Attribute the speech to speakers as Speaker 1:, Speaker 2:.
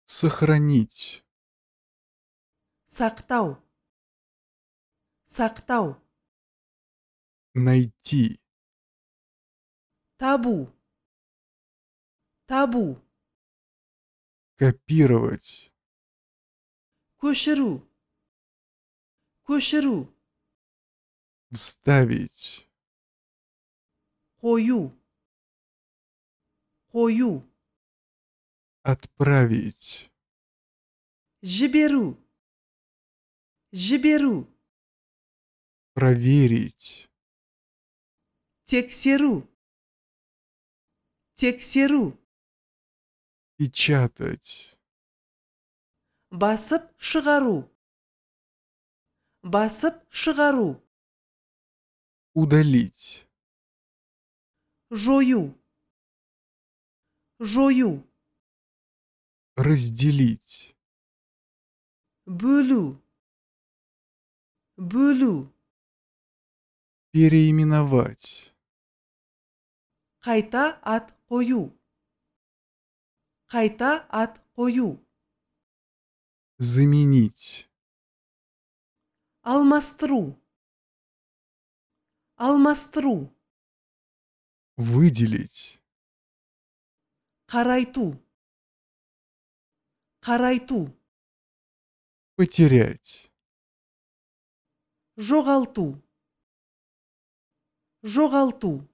Speaker 1: Сохранить.
Speaker 2: сақтау, сақтау,
Speaker 1: Найти.
Speaker 2: табу, табу,
Speaker 1: Копировать.
Speaker 2: көшіру, көшіру,
Speaker 1: Вставить.
Speaker 2: қою, қою,
Speaker 1: Отправить.
Speaker 2: жіберу, жіберу,
Speaker 1: Проверить.
Speaker 2: тексеру, тексеру,
Speaker 1: Печатать.
Speaker 2: басып шығару, басып шығару,
Speaker 1: Удалить.
Speaker 2: жою, жою,
Speaker 1: Разделить.
Speaker 2: бөлу, бөлу,
Speaker 1: Переименовать.
Speaker 2: қайта ат қою, қайта ат қою,
Speaker 1: Заменить.
Speaker 2: алмастыру, алмастыру,
Speaker 1: Выделить.
Speaker 2: қарайту, қарайту,
Speaker 1: Потерять.
Speaker 2: жоғалту, жоғалту.